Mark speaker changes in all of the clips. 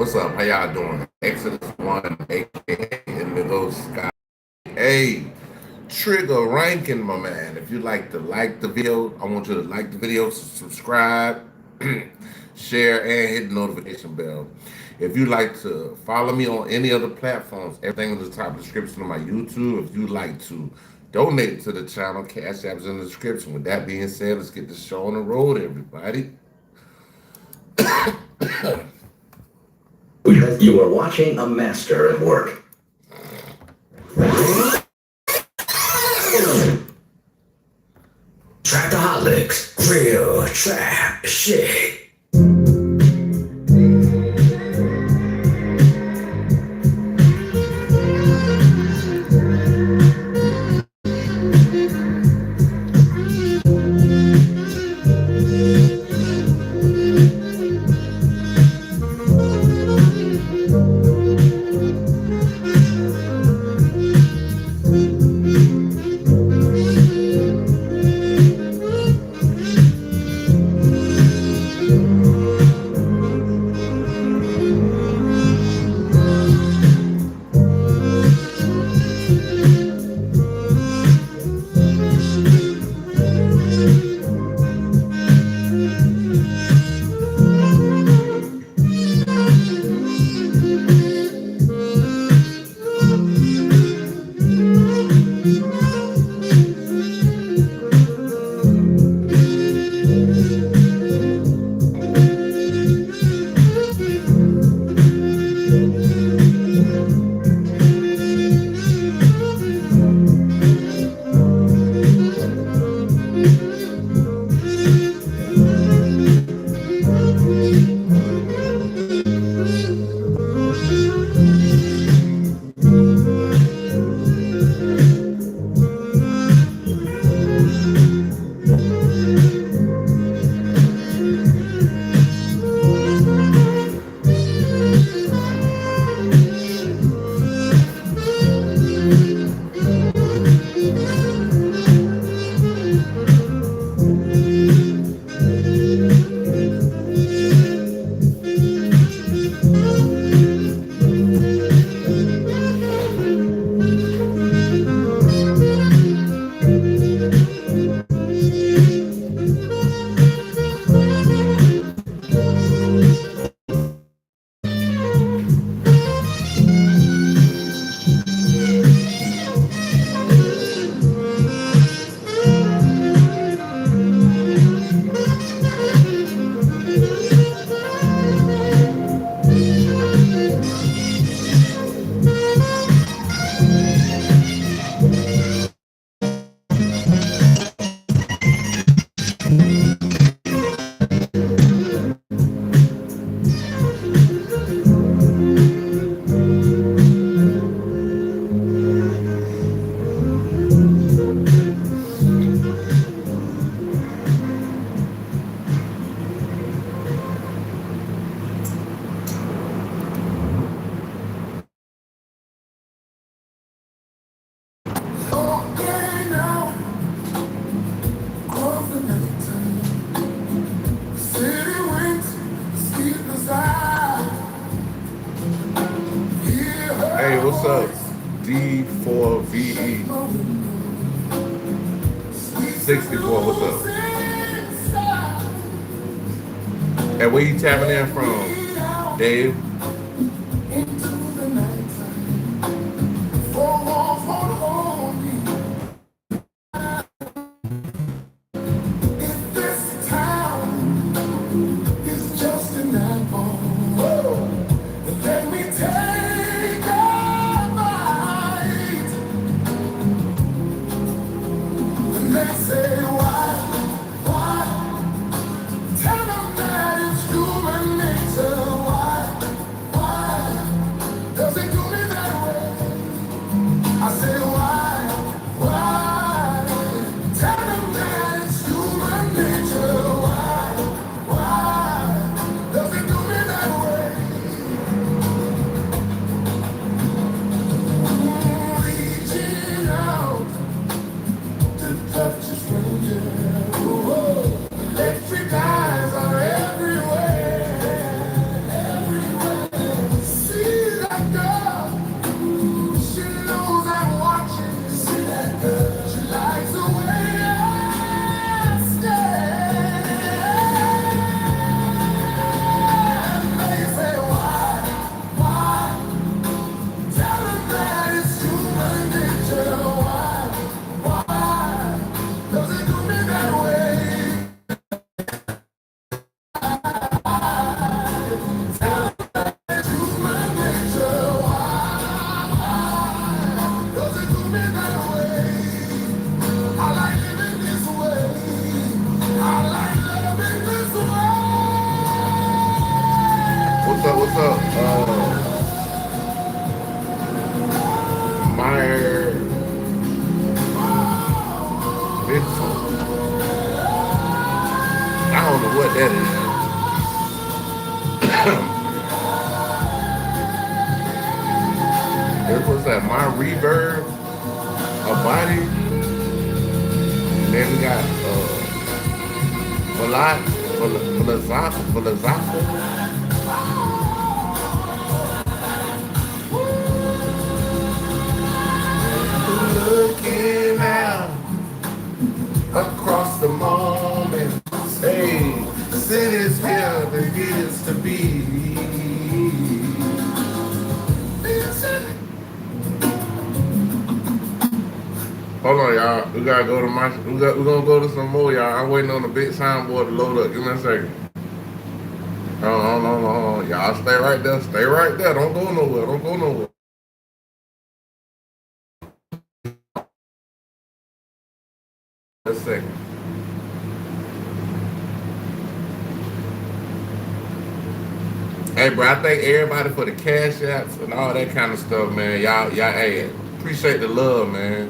Speaker 1: What's up? How y'all doing? Exodus 1, aka Indigo Sky. Hey, trigger ranking, my man. If you like the video, I want you to like the video, subscribe, share, and hit the notification bell. If you like to follow me on any other platforms, everything in the top description of my YouTube. If you like to donate to the channel, Cash App is in the description. With that being said, let's get this show on the road, everybody.
Speaker 2: Because you are watching a master at work. Trapaholics, real trap shit.
Speaker 1: Hey, what's up? D4VE 64, what's up? And where you tapping in from, Dave? what's up? Meyer Bigfoot. I don't know what that is. It was that my reverb, a body. And then we got Philosophical. Looking out across the moment. Hey, the city's here, the is to be. Hold on, y'all. We gotta go to we're gonna go to some more, y'all. I'm waiting on the big soundboard to load up. Give me a second. Hold on. Y'all stay right there. Stay right there. Don't go nowhere. Don't go nowhere. A second. Hey, bro, I thank everybody for the cash apps and all that kind of stuff, man. Hey, appreciate the love, man.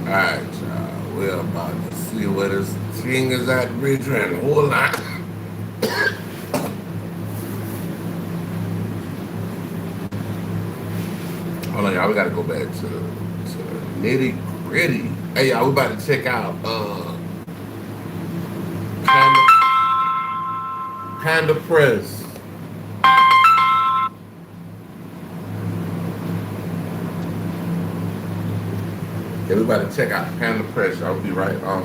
Speaker 1: Alright, y'all. We're about to see where this thing is at, Bridge and hold on. Hold on, y'all. We gotta go back to nitty gritty. Hey, y'all, we about to check out Panda, Panda Press. Yeah, we about to check out Panda Press. I'll be right on.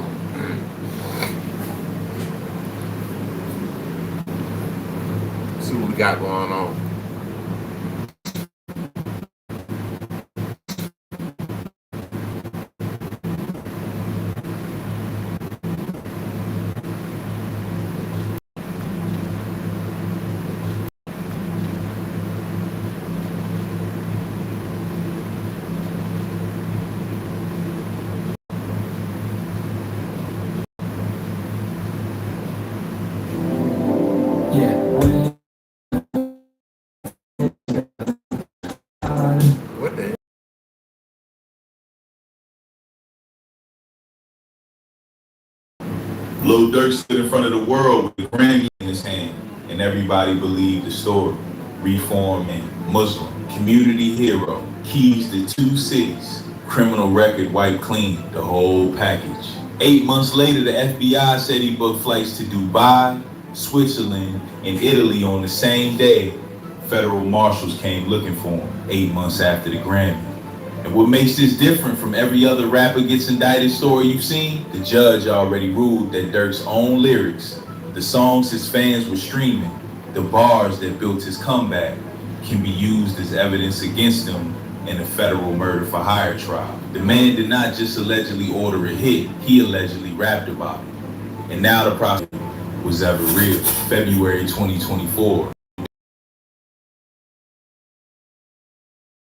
Speaker 1: See what we got going on. What the hell?
Speaker 3: Lil Durk stood in front of the world with the Grammy in his hand, and everybody believed the story. Reform man, Muslim, community hero, keys to 2 cities, criminal record wiped clean, the whole package. 8 months later, the FBI said he booked flights to Dubai, Switzerland, and Italy on the same day. Federal marshals came looking for him 8 months after the Grammy. And what makes this different from every other rapper gets indicted story you've seen? The judge already ruled that Durk's own lyrics, the songs his fans were streaming, the bars that built his comeback, can be used as evidence against him in a federal murder for hire trial. The man did not just allegedly order a hit, he allegedly rapped about it. And now the prosecution was ever real. February 2024.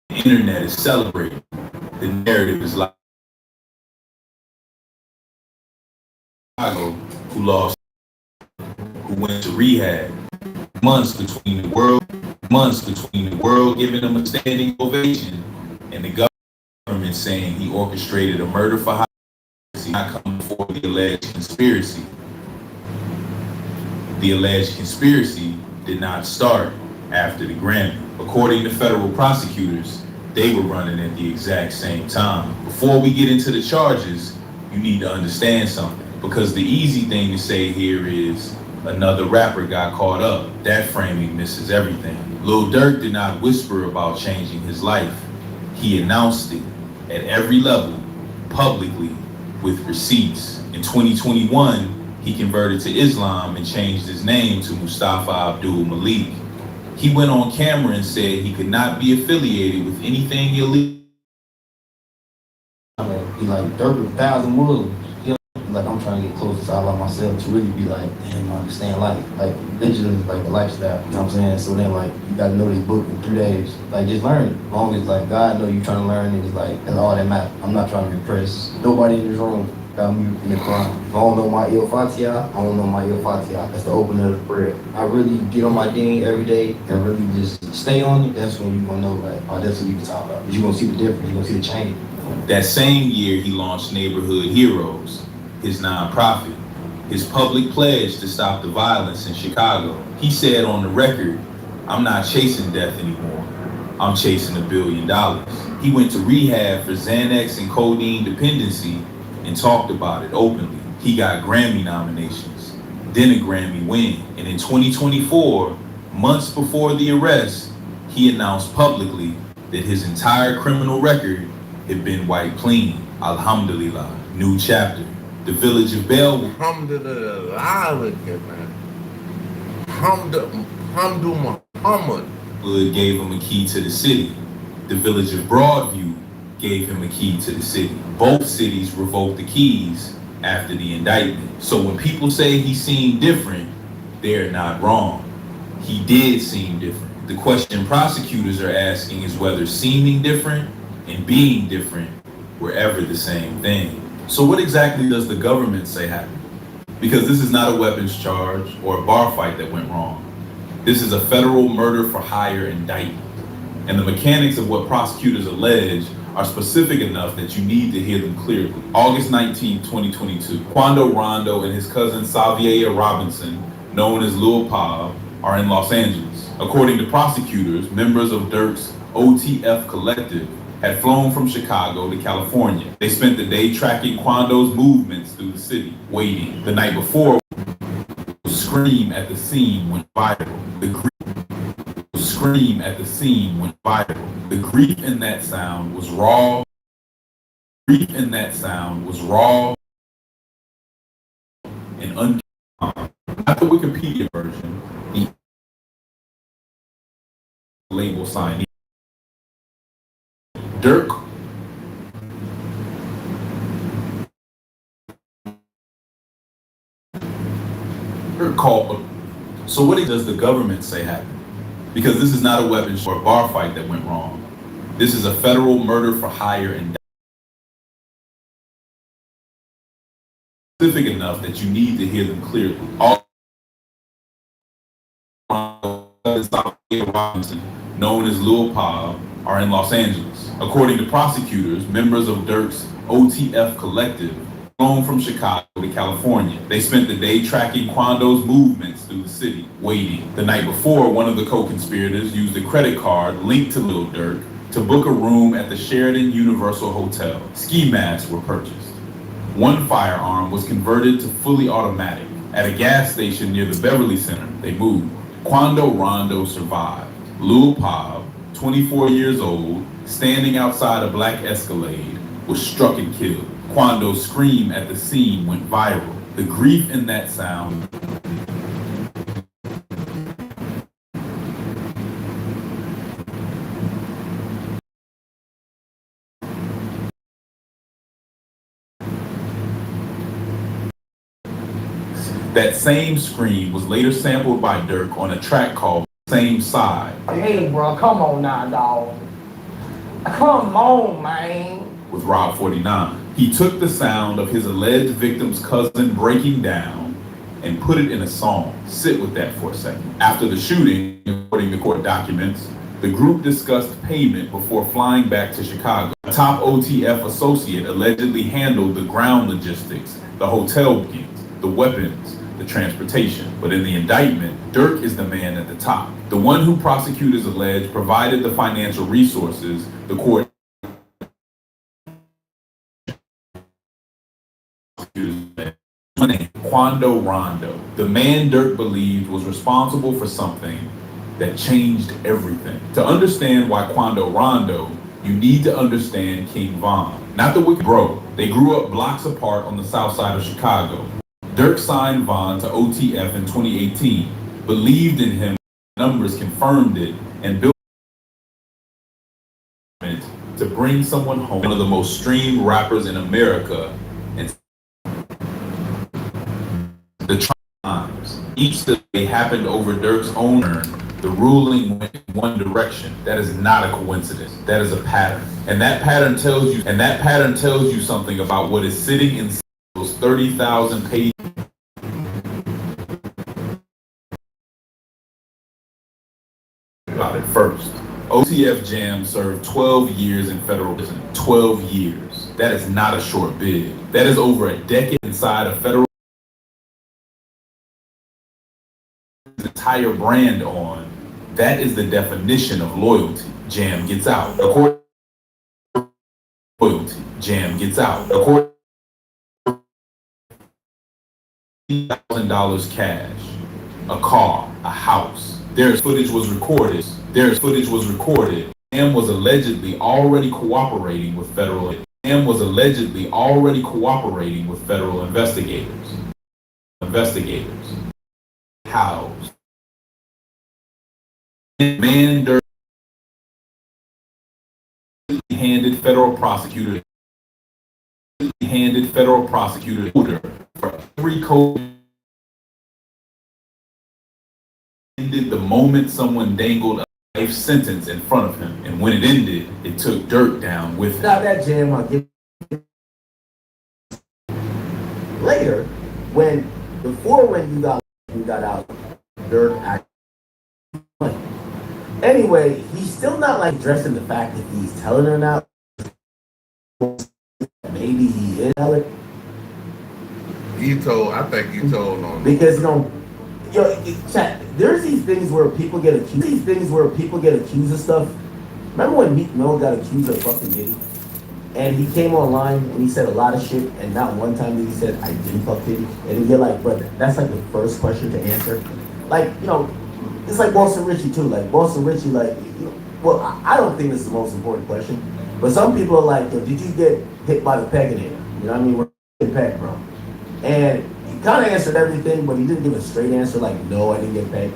Speaker 3: The internet is celebrating. The narrative is like Chicago, who lost, who went to rehab, months between the world giving him a standing ovation, and the government saying he orchestrated a murder for hire, not coming before the alleged conspiracy. The alleged conspiracy did not start after the Grammy. According to federal prosecutors, they were running at the exact same time. Before we get into the charges, you need to understand something, because the easy thing to say here is another rapper got caught up. That framing misses everything. Lil Durk did not whisper about changing his life. He announced it at every level, publicly, with receipts. In 2021, he converted to Islam and changed his name to Mustafa Abdul Malik. He went on camera and said he could not be affiliated with anything illegal.
Speaker 4: He like Durk with 1,000 Muslims. Like I'm trying to get closer to Allah myself to really be like, damn, I understand life. Like religion is like the lifestyle. You know what I'm saying? So then like you gotta know this book in 3 days. Like just learn it. As long as like God know you trying to learn, and it's like that's all that matters. I'm not trying to impress nobody in this room. Got me in the Quran. If I don't know my Il Fatiha, I don't know my Il Fatiha. That's the opening of the prayer. I really get on my ding every day and really just stay on it. That's when you gonna know like, oh, that's what you can talk about. But you gonna see the difference. You gonna see the change.
Speaker 3: That same year, he launched Neighborhood Heroes, his nonprofit, his public pledge to stop the violence in Chicago. He said on the record, "I'm not chasing death anymore. I'm chasing $1 billion." He went to rehab for Xanax and codeine dependency and talked about it openly. He got Grammy nominations, then a Grammy win. And in 2024, months before the arrest, he announced publicly that his entire criminal record had been wiped clean. Alhamdulillah, new chapter. The village of Bellwood.
Speaker 1: Alhamdulillah, man. Hamdu Muhammad.
Speaker 3: Gave him a key to the city. The village of Broadview gave him a key to the city. Both cities revoked the keys after the indictment. So when people say he seemed different, they're not wrong. He did seem different. The question prosecutors are asking is whether seeming different and being different were ever the same thing. So what exactly does the government say happened? Because this is not a weapons charge or a bar fight that went wrong. This is a federal murder for hire indictment. And the mechanics of what prosecutors allege are specific enough that you need to hear them clearly. August 19, 2022, Quando Rondo and his cousin Xavier Robinson, known as Lil Pab, are in Los Angeles. According to prosecutors, members of Durk's OTF collective had flown from Chicago to California. They spent the day tracking Quando's movements through the city, waiting. The night before, scream at the scene went viral. Scream at the scene went viral. The grief in that sound was raw. Grief in that sound was raw and uncommon. Not the Wikipedia version, the label signed. Durk called. So what does the government say happened? Because this is not a weapons or a bar fight that went wrong. This is a federal murder for hire and specific enough that you need to hear them clearly. All known as Lil Pab, are in Los Angeles. According to prosecutors, members of Durk's OTF collective flown from Chicago to California. They spent the day tracking Quando's movements through the city, waiting. The night before, one of the co-conspirators used a credit card linked to Lil Durk to book a room at the Sheraton Universal Hotel. Ski masks were purchased. One firearm was converted to fully automatic. At a gas station near the Beverly Center, they moved. Quando Rondo survived. Lil Pab, 24 years old, standing outside a black Escalade, was struck and killed. Quando's scream at the scene went viral. The grief in that sound That same scream was later sampled by Dirk on a track called Same Side.
Speaker 5: Hey, bro, come on now, dog. Come on, man.
Speaker 3: With Rob 49. He took the sound of his alleged victim's cousin breaking down and put it in a song. Sit with that for a second. After the shooting, according to court documents, the group discussed payment before flying back to Chicago. A top OTF associate allegedly handled the ground logistics, the hotel bookings, the weapons, the transportation. But in the indictment, Dirk is the man at the top. The one who prosecutors allege provided the financial resources the court Quando Rondo, the man Dirk believed was responsible for something that changed everything. To understand why Quando Rondo, you need to understand King Von. Not the wicked bro. They grew up blocks apart on the south side of Chicago. Dirk signed Von to OTF in 2018, believed in him, numbers confirmed it, and built to bring someone home. One of the most streamed rappers in America, and the times. Each day happened over Dirk's own turn. The ruling went in one direction. That is not a coincidence. That is a pattern. And that pattern tells you something about what is sitting in those 30,000 pages. About it first. OTF Jam served 12 years in federal prison. 12 years. That is not a short bid. That is over a decade inside a federal entire brand on. That is the definition of loyalty. Jam gets out. Loyalty. Jam gets out. $1,000 cash, a car, a house. Jam was allegedly already cooperating with federal investigators. Housed. Man Dirk handed federal prosecutor for every code ended the moment someone dangled a life sentence in front of him, and when it ended, it took Dirk down with him.
Speaker 5: Now that jam, I'll get later when you got out, Dirk acted. Anyway, he's still not like addressing the fact if he's telling her now. Maybe he is telling.
Speaker 1: I think he told on
Speaker 5: Because chat, there's these things where people get accused. Of stuff. Remember when Meek Mill got accused of fucking Diddy? And he came online and he said a lot of shit, and not one time did he said I didn't fuck Diddy. And you're like, brother, that's like the first question to answer. Like, it's like Boston Richie too. Like Boston Richie, well, I don't think this is the most important question, but some people are like, did you get hit by the peg in here? You know what I mean? We're getting pegged, bro. And he kind of answered everything, but he didn't give a straight answer. Like, no, I didn't get pegged.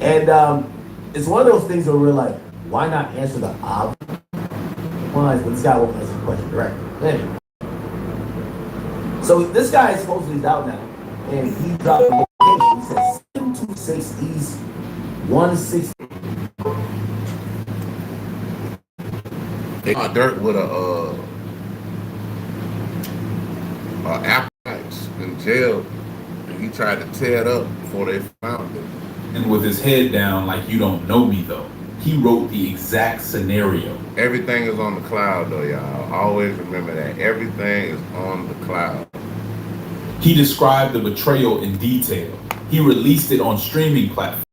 Speaker 5: And it's one of those things where we're like, why not answer the obvious lines? But this guy won't answer the question directly. Anyway. So this guy is supposedly out now, and he dropped the location. He says 726 East 160.
Speaker 1: They caught Dirk with a appetites in jail, and he tried to tear it up before they found it.
Speaker 3: And with his head down like you don't know me though. He wrote the exact scenario.
Speaker 1: Everything is on the cloud though, y'all. Always remember that. Everything is on the cloud.
Speaker 3: He described the betrayal in detail. He released it on streaming platforms.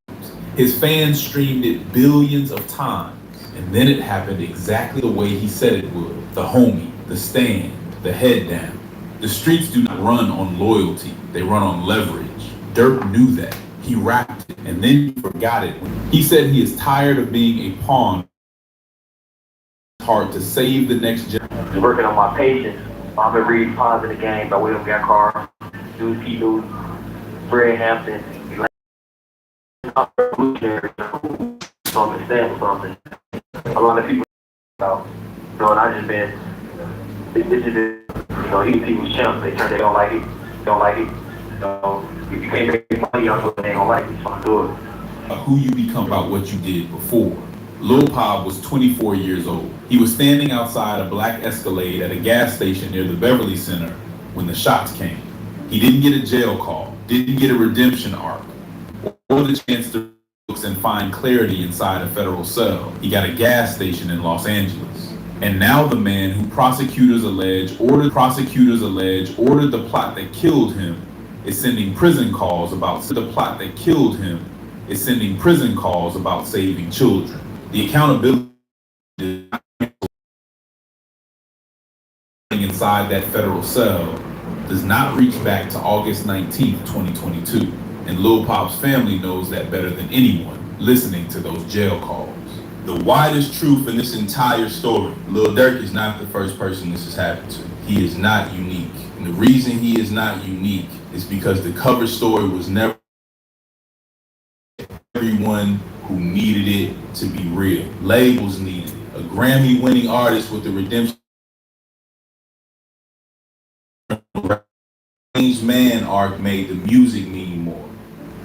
Speaker 3: His fans streamed it billions of times. And then it happened exactly the way he said it would. The homie, the stand, the head down. The streets do not run on loyalty. They run on leverage. Dirk knew that. He rapped it, and then he forgot it. He said he is tired of being a pawn. It's hard to save the next generation.
Speaker 6: Working on my patience. I've been reading Pawns in the Game by William Gackar, Deuce P. Newton, Fred Hampton. Revolutionary. So I'm stand for something. A lot of people about, and I just been, this is it. He was champ. They don't like it. if you can't make money off of it, they ain't gonna like it, so I'm doing it.
Speaker 3: Who you become about what you did before. Lil Pop was 24 years old. He was standing outside a black Escalade at a gas station near the Beverly Center when the shots came. He didn't get a jail call, didn't get a redemption arc, or the chance to books and find clarity inside a federal cell. He got a gas station in Los Angeles. And now the man who prosecutors allege ordered the plot that killed him is sending prison calls about saving children. The accountability inside that federal cell does not reach back to August 19th, 2022. And Lil Pop's family knows that better than anyone listening to those jail calls. The widest truth in this entire story, Lil Durk is not the first person this has happened to. He is not unique. And the reason he is not unique is because the cover story was never everyone who needed it to be real. Labels needed it. A Grammy-winning artist with the redemption man arc made the music mean more,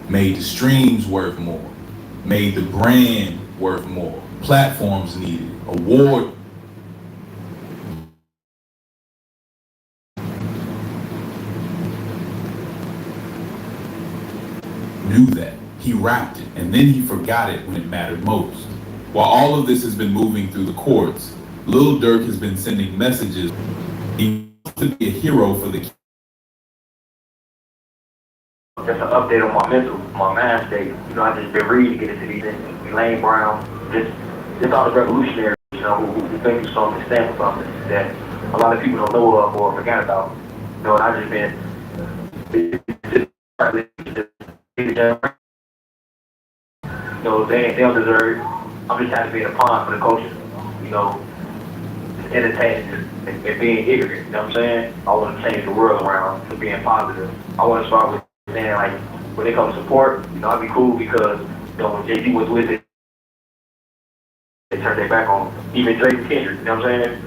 Speaker 3: made the streams worth more, made the brand worth more. Platforms needed it. Award knew that. He rapped it, and then he forgot it when it mattered most. While all of this has been moving through the courts, Lil Durk has been sending messages. He wants to be a hero for the
Speaker 6: Just an update on my mental, my mind state. You know, I just been reading to get into these things. Lane Brown, just all the revolutionaries, you know, who think of something, stand for something that a lot of people don't know of or forget about. You know, and I just been, you know, they don't deserve. I'm just trying to be a pawn for the culture. You know, entertaining and being ignorant. You know what I'm saying? I want to change the world around to being positive. I want to start with saying, like, when it comes to support, you know, I'd be cool because, you know, when Jay-Z was with it, they turned their back on even Drake and Kendrick, you know what I'm saying?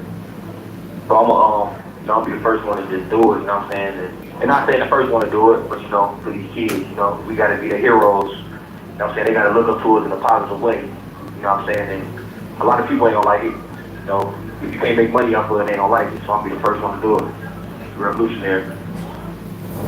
Speaker 6: So you know, I'll be the first one to just do it, you know what I'm saying? And not saying the first one to do it, but, you know, for these kids, you know, we got to be the heroes, you know what I'm saying? They got to look up to us in a positive way, you know what I'm saying? And a lot of people ain't gonna like it, you know, if you can't make money off of it, they ain't gonna like it, so I'll be the first one to do it. Revolutionary.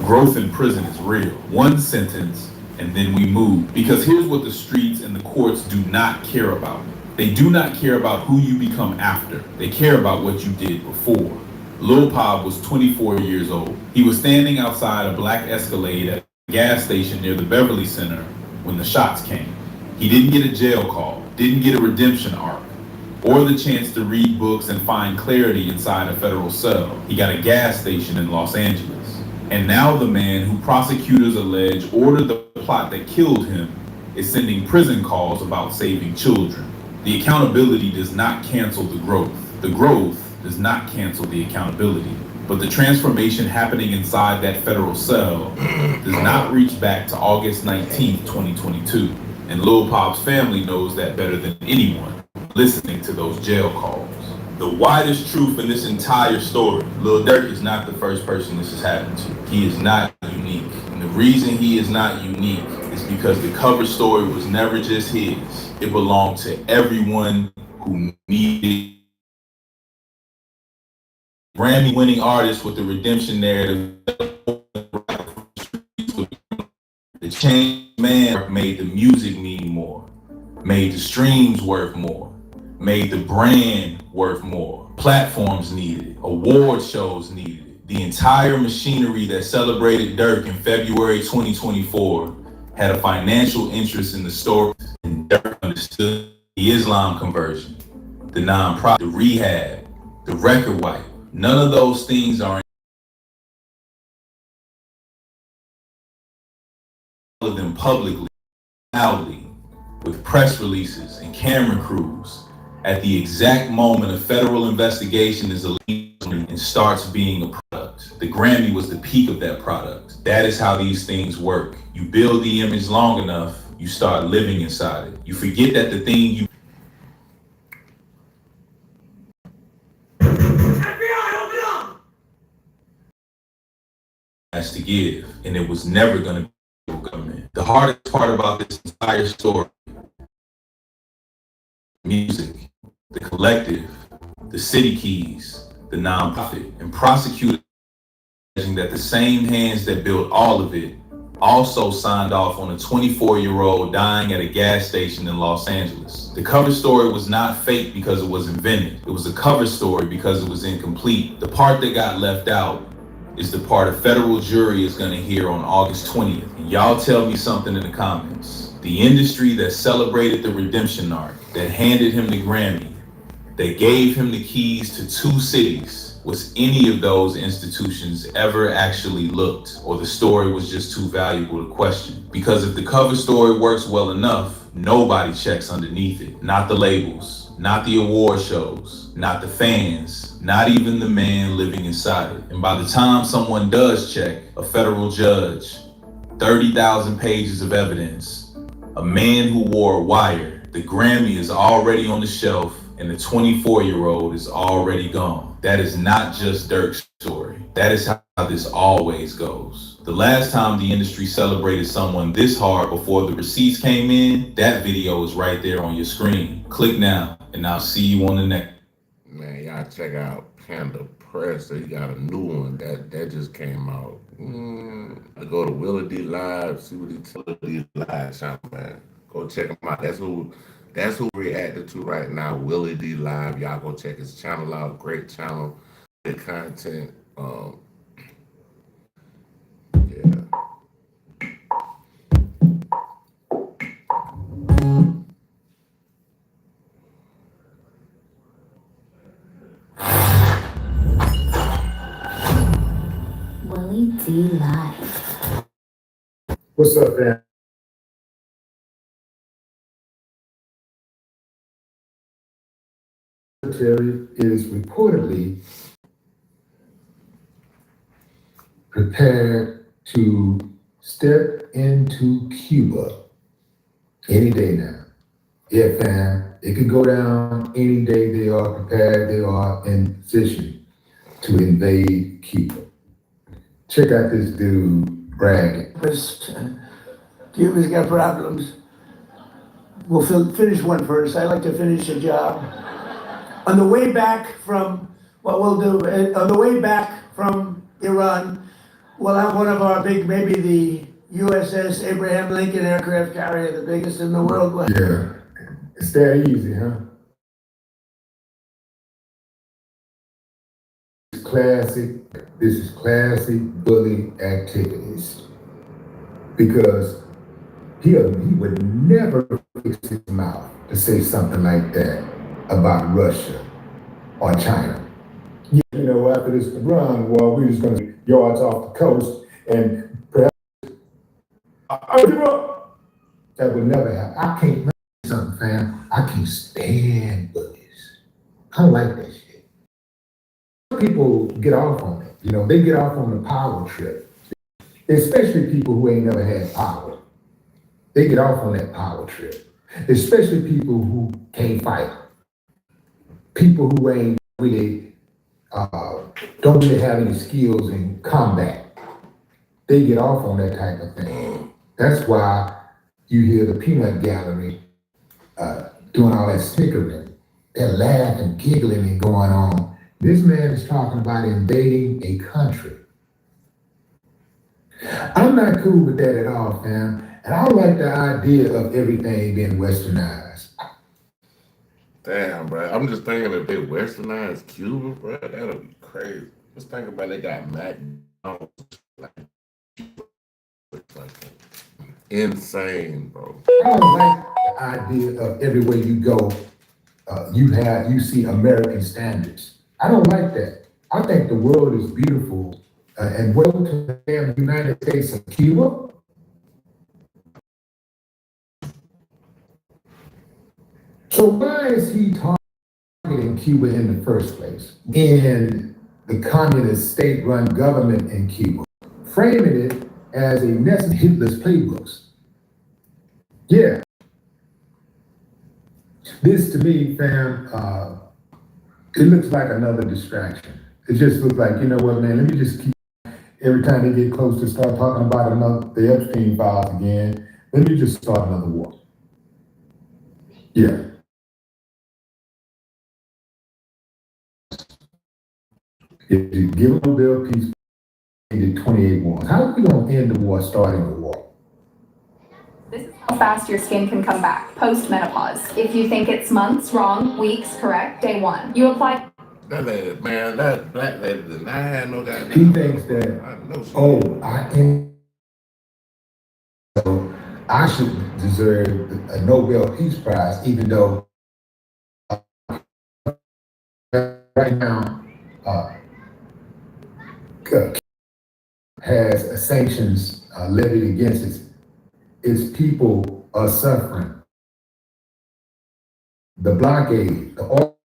Speaker 3: growth in prison is real. One sentence, and then we move. Because here's what the streets and the courts do not care about. They do not care about who you become after. They care about what you did before. Lil Pop was 24 years old. He was standing outside a black Escalade at a gas station near the Beverly Center when the shots came. He didn't get a jail call, didn't get a redemption arc, or the chance to read books and find clarity inside a federal cell. He got a gas station in Los Angeles. And now the man who prosecutors allege ordered the plot that killed him is sending prison calls about saving children. The accountability does not cancel the growth. The growth does not cancel the accountability. But the transformation happening inside that federal cell does not reach back to August 19th, 2022. And Lil Pop's family knows that better than anyone listening to those jail calls. The widest truth in this entire story, Lil Durk is not the first person this has happened to. He is not unique. And the reason he is not unique is because the cover story was never just his. It belonged to everyone who needed Grammy-winning artist with the redemption narrative. The changed man made the music mean more, made the streams worth more, made the brand worth more. Platforms needed it, award shows needed it. The entire machinery that celebrated Durk in February 2024 had a financial interest in the story, and Durk understood the Islam conversion, the nonprofit, the rehab, the record wipe. None of those things are of them publicly, loudly, with press releases and camera crews. At the exact moment a federal investigation is illegal and starts being a product. The Grammy was the peak of that product. That is how these things work. You build the image long enough, you start living inside it. You forget that the thing you has to give, and it was never going to hardest part about this entire story, music, the collective, the city keys, the nonprofit, and prosecutors that the same hands that built all of it also signed off on a 24-year-old dying at a gas station in Los Angeles. The cover story was not fake because it was invented. It was a cover story because it was incomplete. The part that got left out is the part a federal jury is going to hear on August 20th. And y'all tell me something in the comments. The industry that celebrated the redemption arc, that handed him the Grammy, that gave him the keys to 2 cities, was any of those institutions ever actually looked, or the story was just too valuable to question? Because if the cover story works well enough, nobody checks underneath it. Not the labels, not the award shows, not the fans, not even the man living inside it. And by the time someone does check, a federal judge, 30,000 pages of evidence, a man who wore a wire, the Grammy is already on the shelf, and the 24-year-old is already gone. That is not just Dirk's story. That is how this always goes. The last time the industry celebrated someone this hard before the receipts came in, that video is right there on your screen. Click now, and I'll see you on the next.
Speaker 1: Man, y'all check out Panda Press. He got a new one that just came out. I go to Willie D Live, see what he tells these live channel, man. Go check him out. That's who we reacted to right now, Willie D Live. Y'all go check his channel out. Great channel, good content. Yeah.
Speaker 7: Willie D Live.
Speaker 8: What's up, man? Secretary is reportedly prepared to step into Cuba any day now. Yeah, fam, it could go down any day. They are prepared, they are in position to invade Cuba. Check out this dude bragging.
Speaker 9: Cuba's got problems. We'll finish one first. I like to finish a job. On the way back from, what we'll do, on the way back from Iran, we'll have one of our big, maybe the USS Abraham Lincoln aircraft carrier, the biggest in the world.
Speaker 8: Yeah, it's that easy, huh? This is classic bully activities. Because he would never fix his mouth to say something like that about Russia or China. You know, after this Iran war, we're just gonna yards off the coast and perhaps that would never happen. I can't make something, fam. I can't stand bullies. I don't like that shit. People get off on it. You know, they get off on the power trip. Especially people who ain't never had power. They get off on that power trip. Especially people who can't fight. People who ain't really, don't really have any skills in combat. They get off on that type of thing. That's why you hear the peanut gallery doing all that snickering. They're laughing, giggling, and going on. This man is talking about invading a country. I'm not cool with that at all, fam. And I don't like the idea of everything being westernized.
Speaker 1: Damn, bro. I'm just thinking if they westernized Cuba, bro, that'll be crazy. Just think about they got McDonald's. Like insane, bro.
Speaker 8: I don't like the idea of everywhere you go, you see American standards. I don't like that. I think the world is beautiful, and welcome to the United States of Cuba. So why is he targeting Cuba in the first place? In the communist state-run government in Cuba, framing it as a necessary Hitler's playbooks. Yeah. This to me, fam, it looks like another distraction. It just looks like, you know what, man, let me just keep, every time they get close to start talking about the Epstein files again, Let me just start another war. Yeah. If you give a Nobel Peace, they did 28 wars. How are we going to end the war starting the war?
Speaker 10: This is how fast your skin can come back post-menopause. If you think it's months, wrong. Weeks, correct. Day 1. You apply.
Speaker 1: That lady, man, that black lady did not have no goddamn.
Speaker 8: He thinks that, I should deserve a Nobel Peace Prize, even though right now has sanctions levied against its people are suffering. The blockade, the oil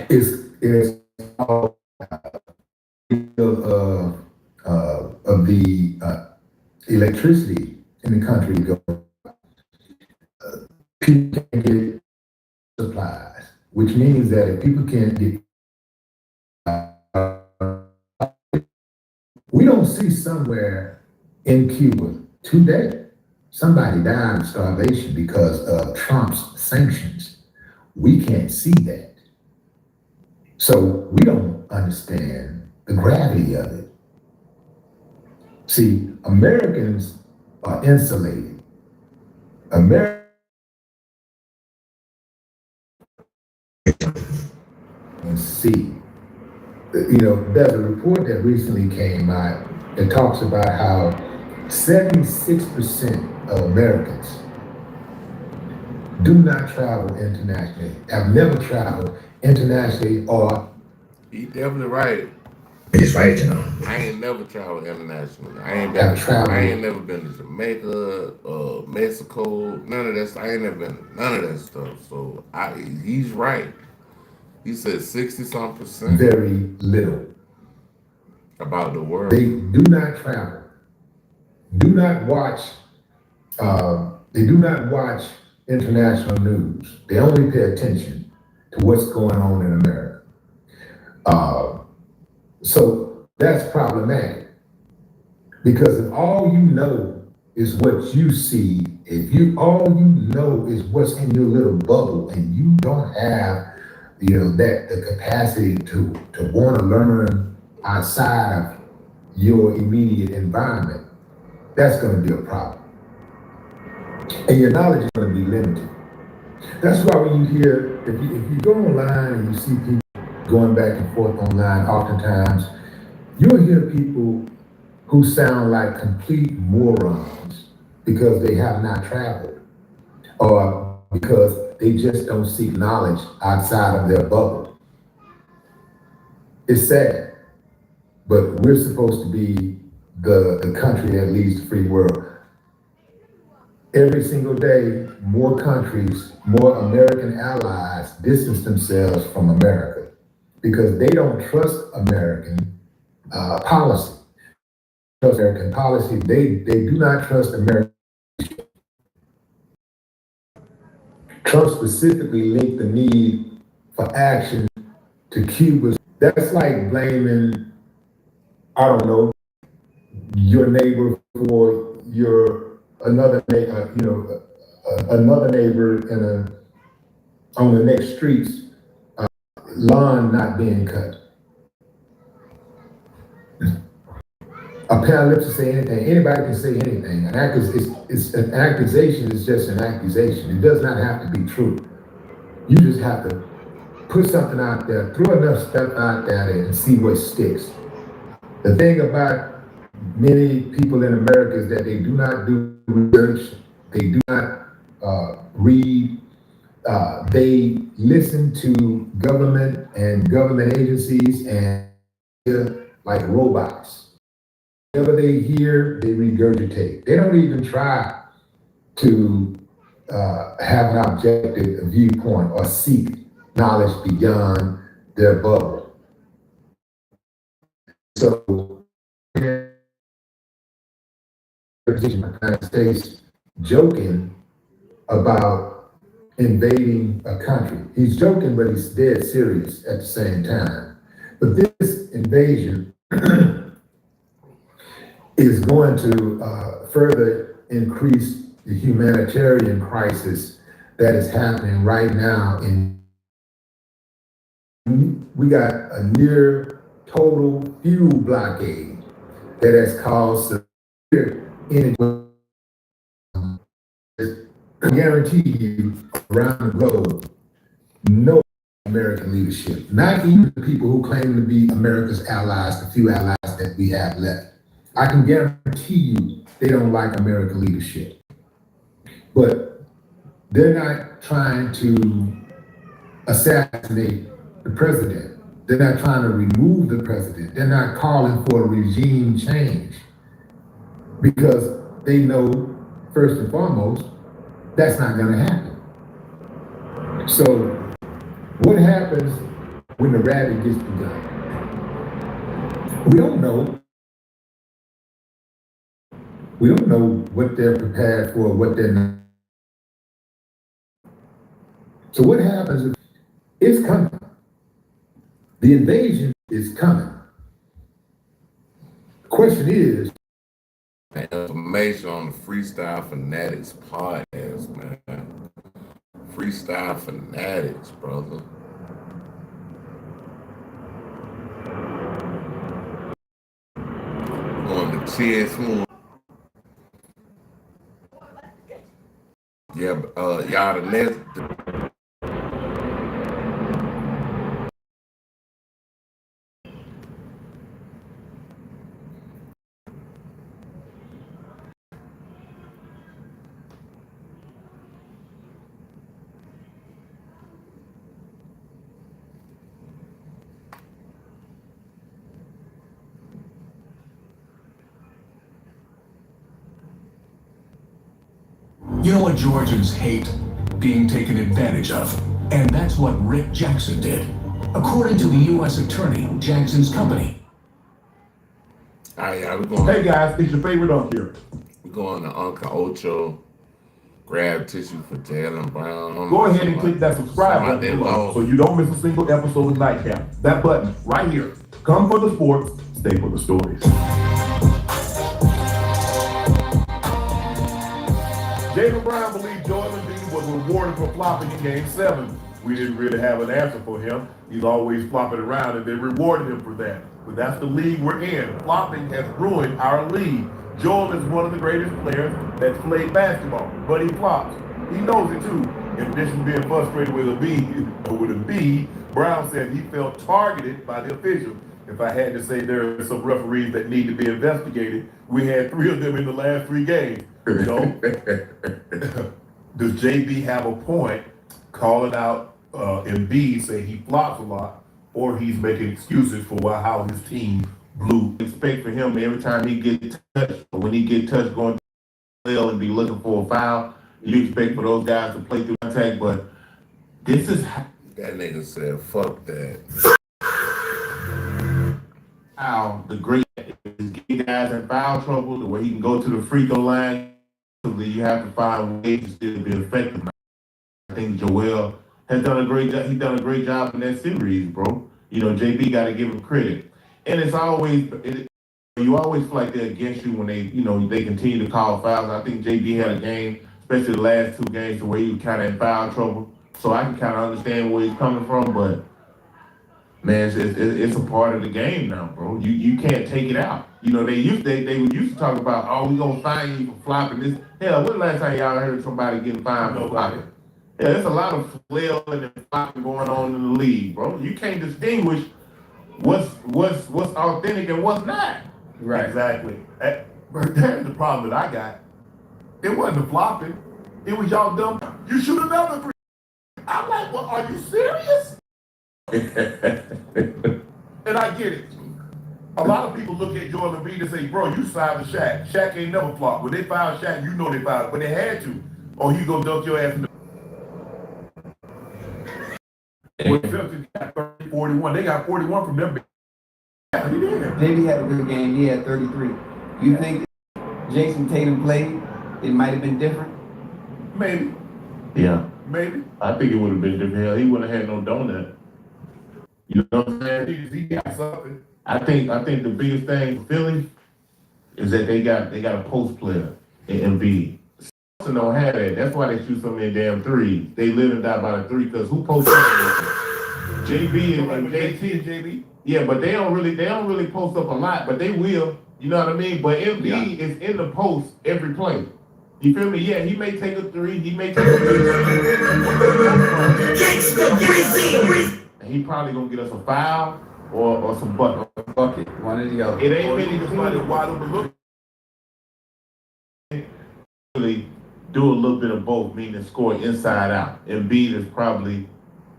Speaker 8: is all of the electricity in the country go. People can't get supplies, which means that if people can't get, we don't see somewhere in Cuba today somebody died of starvation because of Trump's sanctions. We can't see that. So we don't understand the gravity of it. See, Americans are insulated. Americans see. There's a report that recently came out that talks about how 76% of Americans do not travel internationally, have never traveled internationally, or
Speaker 1: He definitely right.
Speaker 2: He's right,
Speaker 1: I ain't never traveled internationally. I ain't never been to Jamaica, Mexico, none of that stuff. I ain't never been to none of that stuff. So he's right. He said 60-some%.
Speaker 8: Very little.
Speaker 1: About the world.
Speaker 8: They do not travel. Do not watch. They do not watch international news. They only pay attention to what's going on in America. So that's problematic, because if all you know is what you see, if all you know is what's in your little bubble, and you don't have, the capacity to want to learn outside of your immediate environment, that's going to be a problem. And your knowledge is going to be limited. That's why when you hear, if you go online and you see people going back and forth online, oftentimes you'll hear people who sound like complete morons because they have not traveled, or because they just don't seek knowledge outside of their bubble. It's sad, but we're supposed to be the country that leads the free world. Every single day, more countries, more American allies distance themselves from America because they don't trust American policy. American policy, they do not trust American. Trump specifically linked the need for action to Cuba. That's like blaming, I don't know, your neighbor for another neighbor on the next street's lawn not being cut. A paralypse to say anything. Anybody can say anything. An accusation is just an accusation. It does not have to be true. You just have to put something out there, throw enough stuff out there and see what sticks. The thing about many people in America is that they do not do research. They do not read. They listen to government and government agencies and like robots. Whatever they hear, they regurgitate. They don't even try to have an objective viewpoint or seek knowledge beyond their bubble. So, the United States joking about invading a country. He's joking, but he's dead serious at the same time. But this invasion is going to further increase the humanitarian crisis that is happening right now. We got a near total fuel blockade that has caused severe energy. I guarantee you, around the globe, no American leadership, not even the people who claim to be America's allies, the few allies that we have left. I can guarantee you they don't like American leadership. But they're not trying to assassinate the president. They're not trying to remove the president. They're not calling for a regime change because they know, first and foremost, that's not going to happen. So what happens when the rabbit gets the gun? We don't know. We don't know what they're prepared for, what they're not. So what happens is it's coming. The invasion is coming. The question is,
Speaker 1: information on the Freestyle Fanaticz podcast, man. Freestyle Fanaticz, brother. Going to Chess Moon. Yeah, y'all the next.
Speaker 2: You know what Georgians hate? Being taken advantage of. And that's what Rick Jackson did. According to the U.S. Attorney, Jackson's company.
Speaker 1: All right, y'all, we're going.
Speaker 11: Hey guys, it's your favorite on here.
Speaker 1: We're going to Uncle Ocho. Grab tissue for Jalen Brown.
Speaker 11: Go ahead and click that subscribe button below so you don't miss a single episode of Nightcap. That button right here. Come for the sports, stay for the stories. Jalen Brown believed Joel Embiid was rewarded for flopping in Game 7. We didn't really have an answer for him. He's always flopping around and they rewarded him for that. But that's the league we're in. Flopping has ruined our league. Joel is one of the greatest players that's played basketball, but he flops. He knows it too. In addition to being frustrated with Embiid, Brown said he felt targeted by the officials. If I had to say there are some referees that need to be investigated, we had 3 of them in the last 3 games. You know? Does JB have a point calling out Embiid, saying he flops a lot, or he's making excuses for how his team blew?
Speaker 3: Expect for him every time he gets touched, or when he gets touched going to the and be looking for a foul, you expect for those guys to play through contact, but this is
Speaker 1: that nigga said, fuck that.
Speaker 3: How the great is getting guys in foul trouble, the way he can go to the free throw line, you have to find ways to still be effective. I think Joel has done a great job. He's done a great job in that series, bro. You know, JB got to give him credit. And it's always, you always feel like they're against you when they continue to call fouls. I think JB had a game, especially the last 2 games, where he was kind of in foul trouble. So I can kind of understand where he's coming from, but man, it's a part of the game now, bro. You can't take it out. You know, they used to talk about, oh, we gonna fine you for flopping this. Hell, when the last time y'all heard somebody getting fined for flopping? Yeah, there's a lot of flailing and flopping going on in the league, bro. You can't distinguish what's authentic and what's not.
Speaker 11: Right. Exactly. But that's the problem that I got. It wasn't the flopping. It was y'all dumb. You shoot another 3. I'm like, well, are you serious? And I get it. A lot of people look at Joel Embiid and say, bro, you signed to Shaq. Shaq ain't never flopped. When they fouled Shaq, you know they fouled, but they had to. Or he gonna dunk your ass in the... When Celtics got 30, 41, they got 41 from them.
Speaker 12: JB had a good game. He had 33. You think Jason Tatum played, it might have been different?
Speaker 11: Maybe.
Speaker 3: Yeah.
Speaker 11: Maybe.
Speaker 3: I think it would have been different. Hell, he wouldn't have had no donut. You know what I'm saying?
Speaker 11: He got something.
Speaker 3: I think the biggest thing for Philly
Speaker 11: is that they got a post player in Embiid. Boston don't have that. That's why they shoot so many damn threes. They live and die by the three because who posts up? JB and JT. Yeah, but they don't really post up a lot, but they will. You know what I mean? But Embiid is in the post every play. You feel me? Yeah, he may take a three. He may take a three. And he probably gonna get us a foul or some bucket.
Speaker 12: One of the other.
Speaker 11: It ain't many somebody wide open look. Really do a little bit of both, meaning score inside out. Embiid is probably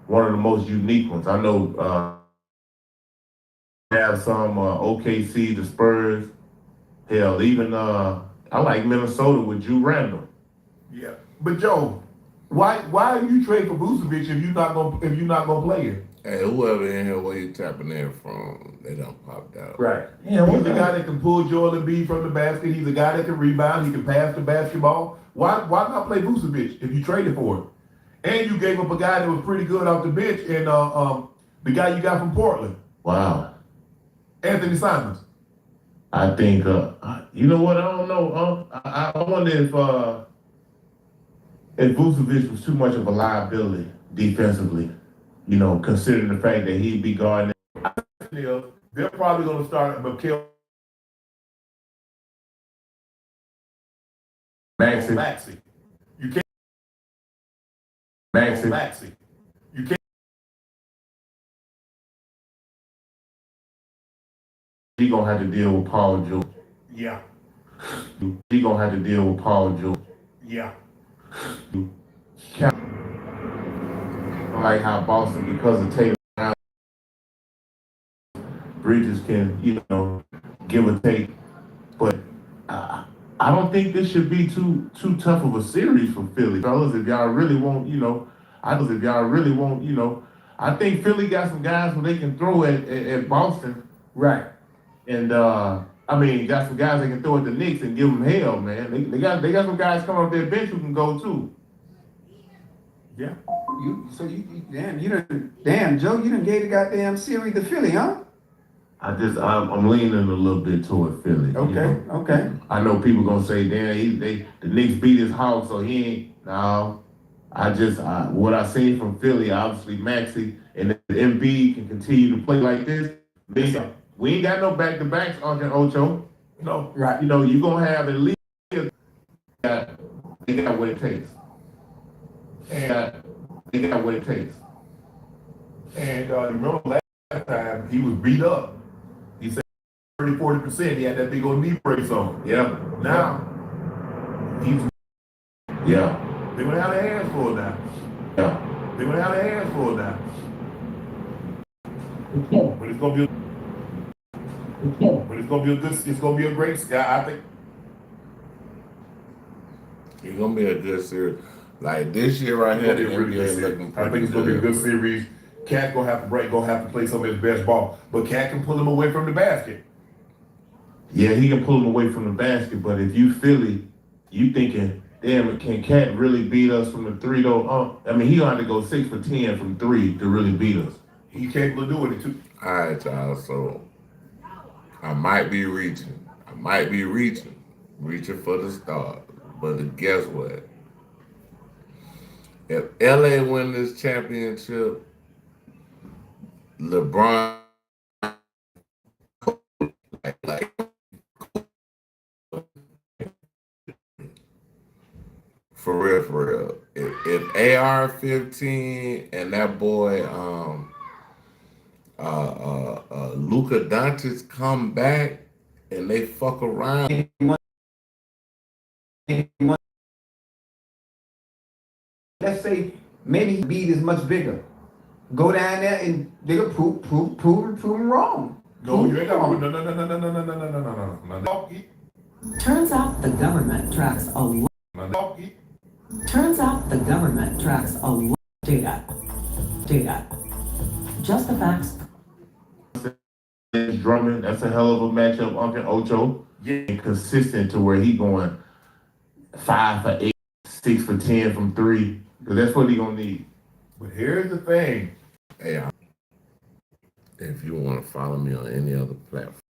Speaker 11: one of the most unique ones. I know have some OKC, the Spurs. Hell, even I like Minnesota with Drew Randall.
Speaker 13: Yeah, but Joe, why are you trade for Vucevic if you're not gonna play it?
Speaker 1: Hey, whoever in here, where you tapping in from, they done popped out.
Speaker 13: Right. Yeah, he's a guy that can pull Joel Embiid from the basket. He's a guy that can rebound. He can pass the basketball. Why not play Vucevic if you traded for him? And you gave up a guy that was pretty good off the bench, and the guy you got from Portland.
Speaker 11: Wow.
Speaker 13: Anthony Simons.
Speaker 11: I think, you know what? I don't know. I wonder if Vucevic was too much of a liability defensively. You know, considering the fact that he'd be guarding.
Speaker 13: They're probably going to start Mikal
Speaker 11: Maxey.
Speaker 13: You can't.
Speaker 11: Maxey.
Speaker 13: You can't.
Speaker 11: He gonna have to deal with Paul George.
Speaker 13: Yeah.
Speaker 11: He gonna have to deal with Paul George.
Speaker 13: Yeah.
Speaker 11: Like how Boston, because of Taylor Brown, Bridges can, you know, give or take. But I don't think this should be too tough of a series for Philly, fellas. If y'all really want, you know, I think Philly got some guys who they can throw at Boston.
Speaker 12: Right.
Speaker 11: And got some guys they can throw at the Knicks and give them hell, man. They got some guys coming off their bench who can go too.
Speaker 13: Yeah.
Speaker 12: Damn, Joe, you done gave the goddamn series to Philly, huh?
Speaker 11: I'm leaning a little bit toward Philly.
Speaker 12: Okay,
Speaker 11: you know?
Speaker 12: okay.
Speaker 11: I know people gonna say, damn, the Knicks beat his Hawks, so he ain't. No, what I seen from Philly, obviously Maxey and if Embiid can continue to play like this. We ain't got no back-to-backs on Ocho.
Speaker 13: No.
Speaker 12: Right.
Speaker 11: You know, you're gonna have at least they got what it takes. They got what it takes.
Speaker 13: And remember last time he was beat up. He said 30-40%. He had that big old knee brace on.
Speaker 11: Yeah.
Speaker 13: Now he's they're gonna have their hands full now.
Speaker 11: Yeah.
Speaker 13: They're gonna have their hands full now. But it's gonna be a great sky, I think.
Speaker 1: It's gonna be a good series. Like this year right here, the NBA looking
Speaker 13: I think it's gonna be a good series. Cat gonna have to play some of his best ball, but Cat can pull him away from the basket.
Speaker 11: Yeah, he can pull him away from the basket, but if you Philly, you thinking, damn, can Cat really beat us from the three though? He gonna have to go 6 for 10 from three to really beat us.
Speaker 13: He's capable of doing it too.
Speaker 1: All right, y'all. So I might be reaching for the start. But guess what? If LA win this championship, LeBron for real. If AR-15 and that boy Luka Doncic come back and they fuck around.
Speaker 12: Let's say maybe beat is much bigger. Go down there and they will prove him wrong.
Speaker 13: No, you ain't got no.
Speaker 14: Turns out the government tracks a lot. Turns out the government tracks a lot of data. Just the facts.
Speaker 11: Drummond, that's a hell of a matchup. Uncle Ocho, consistent to where he going 5 for 8, 6 for 10 from three, because that's what he gonna need.
Speaker 13: But here's the thing.
Speaker 1: Hey, if you want to follow me on any other platform,